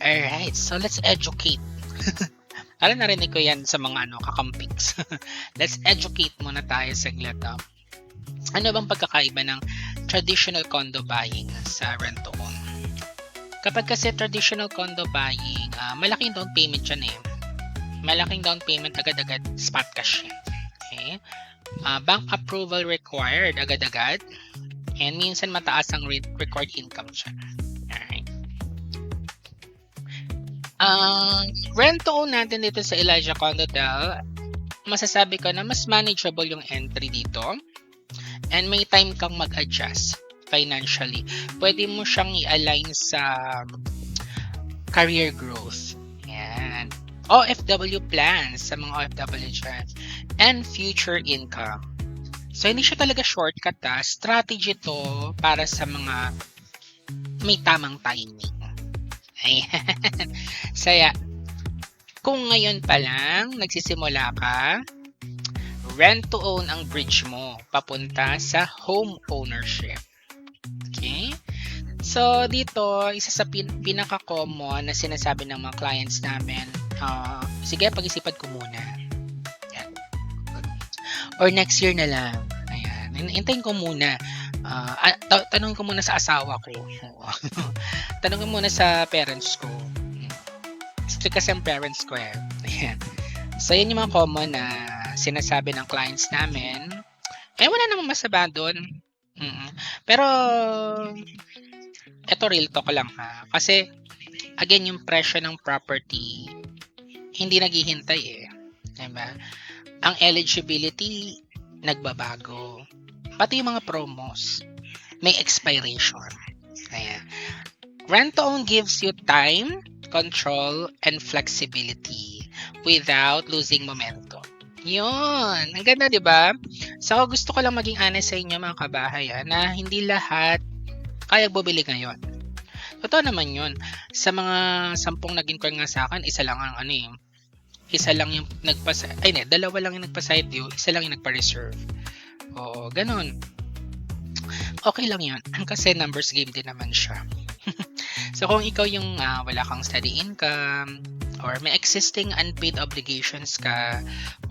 Alright, so let's educate. Alam, narinig ko yan sa mga kakampiks. Let's educate muna tayo saglit. Ano bang pagkakaiba ng traditional condo buying sa rent-to-own? Kapag kasi traditional condo buying, malaking down payment yan eh. Malaking down payment agad-agad, spot cash yan. Okay? Bank approval required agad-agad. And minsan mataas ang required income siya. Rent-to-own natin dito sa Elijah Condotel, masasabi ko na mas manageable yung entry dito. And may time kang mag-adjust financially. Pwede mo siyang i-align sa career growth. Yan. OFW plans sa mga OFW dyan. And future income. So, hindi siya talaga shortcut strategy to para sa mga may tamang timing. Ayan. Saya, kung ngayon pa lang nagsisimula ka, rent-to-own ang bridge mo papunta sa home ownership. Okay? So, dito, isa sa pinaka-common na sinasabi ng mga clients namin, sige, pag-isipan ko muna. Yan. Or next year na lang. Ayan. Hintayin ko muna. Tanong ko muna sa asawa ko. Tanong ko muna sa parents ko. Strict kasi ang parents ko eh. Ayan. So, yun yung mga common na sinasabi ng clients namin. Wala namang masama doon. Pero, eto real talk lang ha. Kasi, again, yung presyo ng property, hindi naghihintay eh. Diba? Ang eligibility, nagbabago. Pati yung mga promos, may expiration. Ayan. Rent-to-own gives you time, control, and flexibility without losing momentum. Yun. Ang ganda, di ba? So, gusto ko lang maging honest sa inyo mga kabahayan na hindi lahat kaya bumili ngayon. Totoo naman yun. Sa mga 10 nag-inquire nga sa akin, isa lang ang isa lang yung dalawa lang yung nagpa-site view, isa lang yung nagpa-reserve. Oo, ganun. Okay lang yun. Kasi numbers game din naman siya. So, kung ikaw yung wala kang steady income, or may existing unpaid obligations ka,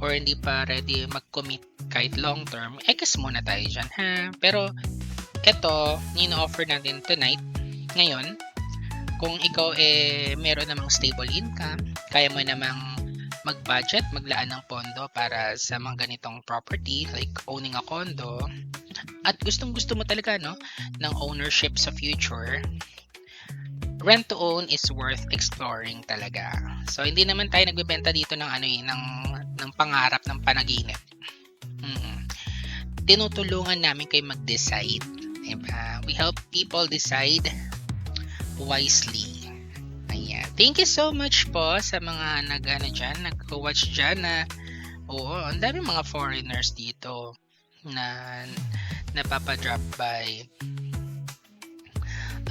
or hindi pa ready mag-commit kahit long term, kiss muna tayo dyan, ha? Pero, eto, offer natin tonight, ngayon, kung ikaw meron namang stable income, kaya mo namang mag-budget, maglaan ng pondo para sa mga ganitong property, like owning a condo, at gustong-gusto mo talaga, ng ownership sa future, rent-to-own is worth exploring talaga. So, hindi naman tayo nagbebenta dito ng ng pangarap, ng panaginip. Tinutulungan namin kayo mag-decide. Diba? We help people decide wisely. Ayan. Thank you so much po sa mga nag-watch dyan na, ang dami mga foreigners dito na napapadrop by.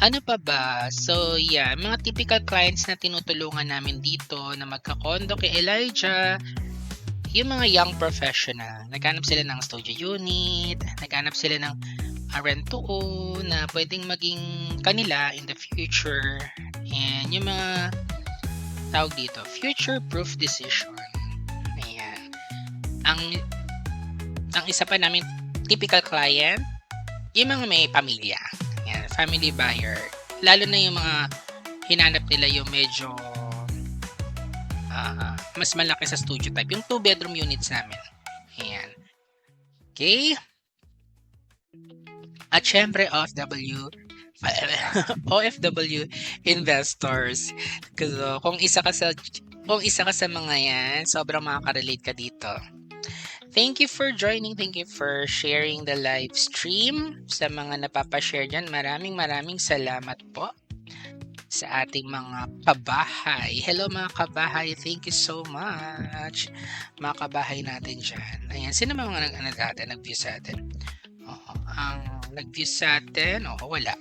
Ano pa ba? So, yeah, mga typical clients na tinutulungan namin dito na magka-condo kay Elijah, yung mga young professional. Naghanap sila ng studio unit, naghanap sila ng rent-to-own na pwedeng maging kanila in the future. And yung mga tawag dito, future-proof decision. Ayan. Ang isa pa namin typical client, yung mga may pamilya. Yan, family buyer. Lalo na yung mga hinanap nila yung medyo mas malaki sa studio type. Yung 2-bedroom units namin. Ayan. Okay. At syempre, OFW investors. Kasi kung isa ka sa mga yan, sobrang makaka-relate ka dito. Thank you for joining. Thank you for sharing the live stream. Sa mga napapashare dyan, maraming salamat po sa ating mga kabahay. Hello mga kabahay, thank you so much. Mga kabahay natin dyan. Ayan, sino ba mga nag-view sa atin? Ang nag-view sa atin, wala.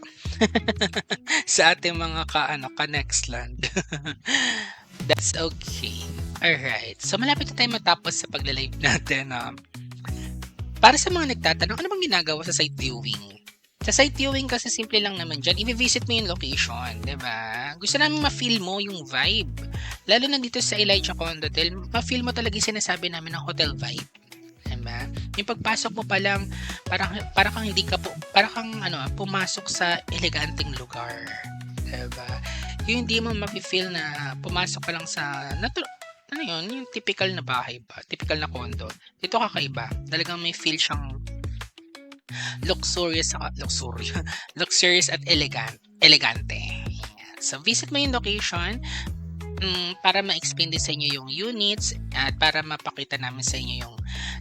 Sa ating mga ka-next land. That's okay. Alright. So, malapit na tayo matapos sa pagla-live natin. Para sa mga nagtatanong, ano bang ginagawa sa site viewing? Sa site viewing kasi simple lang naman dyan. I-visit mo yung location, diba? Gusto namin ma-feel mo yung vibe. Lalo na dito sa Elijah Condotel, ma-feel mo talaga yung sinasabi namin ng hotel vibe. Diba? Yung pagpasok mo pa lang, para kang pumasok sa eleganteng lugar. Diba? Yung hindi mo ma-feel na pumasok ka lang sa yung typical na bahay ba? Typical na condo. Dito kakaiba. Talagang may feel siyang luxurious at elegante. So, visit mo yung location para ma-explain din sa inyo yung units at para mapakita namin sa inyo yung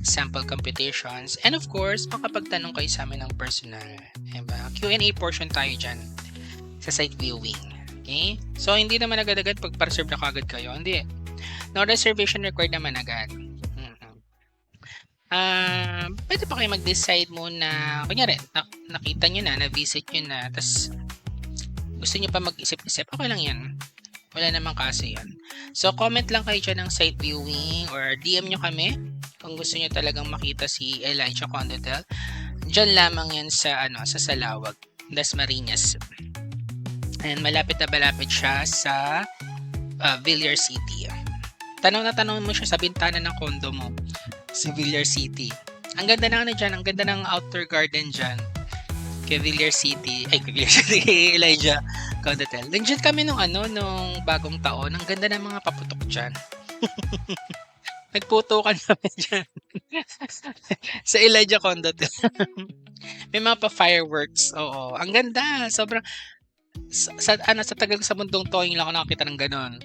sample computations. And of course, makapagtanong kayo sa amin ng personal. Diba? Q&A portion tayo dyan sa site viewing. Okay? So, hindi naman agad-agad pag pa-reserve na kagad kayo. Hindi. No reservation required naman agad. Pwede pa kayo mag-decide muna. Kunyari, nakita nyo na, na-visit nyo na, tapos gusto nyo pa mag-isip-isip, okay lang yan. Wala namang kaso yan. So, comment lang kayo dyan ng site viewing or DM nyo kami kung gusto nyo talagang makita si Elijah Condotel. Dyan lamang yan sa Salawag, Dasmariñas. And malapit siya sa Villar City. Tanong mo siya sa bintana ng condo mo sa Villar City. Ang ganda ng dyan, ang ganda ng outdoor garden dyan kay Villar City, kay Elijah Condotel. Nandiyan kami nung bagong taon. Ang ganda ng mga paputok dyan. Nagputukan kami dyan sa Elijah Condotel. May mga pa-fireworks. Oo, ang ganda. Sobrang sa tagal sa mundong to, yung lang ako nakakita ng ganon.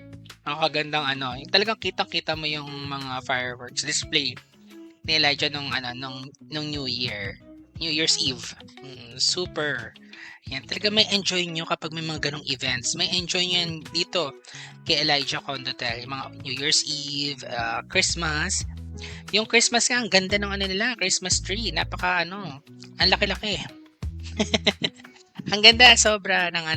Nakakagandang talagang kitang-kita mo yung mga fireworks display ni Elijah nung New Year's Eve. Super. Yan, talaga may enjoy nyo kapag may mga ganong events. May enjoy nyo yan dito kay Elijah Condotel. Yung mga New Year's Eve, Christmas. Yung Christmas nga, ang ganda ng nila, Christmas tree. Napaka ang laki-laki. Ang ganda, sobra ng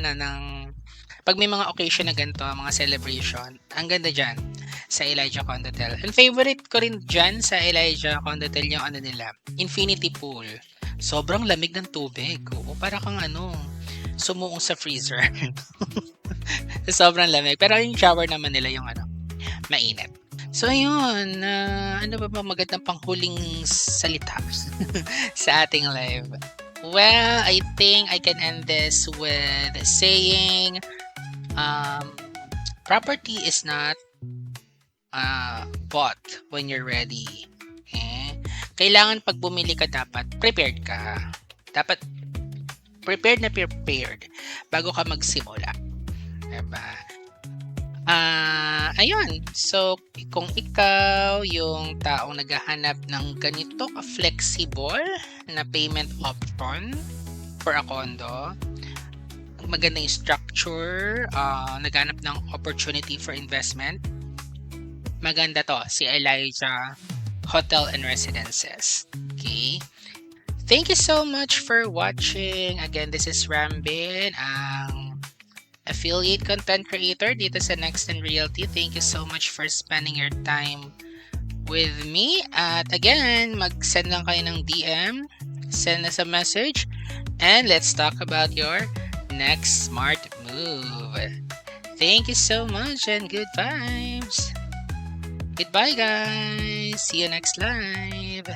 pag may mga occasion na ganito, mga celebration, ang ganda dyan sa Elijah Condotel. And favorite ko rin dyan sa Elijah Condotel yung nila, Infinity Pool. Sobrang lamig ng tubig. Oo, para kang sumuong sa freezer. Sobrang lamig. Pero yung shower naman nila yung mainit. So ayun, ano ba magandang panghuling salita sa ating live? Well, I think I can end this with saying property is not bought when you're ready. Okay? Kailangan pag bumili ka dapat prepared ka. Dapat prepared bago ka magsimula. Diba? Ayun. So, kung ikaw yung taong naghahanap ng ganito ka-flexible na payment option for a condo, maganda yung structure, naghanap ng opportunity for investment, maganda to, si Elijah Hotel and Residences. Okay? Thank you so much for watching. Again, this is Rambin, ang affiliate content creator dito sa Next and Realty. Thank you so much for spending your time with me. At again, mag-send lang kayo ng DM, send us a message, and let's talk about your next smart move. Thank you so much and good vibes. Goodbye guys. See you next live.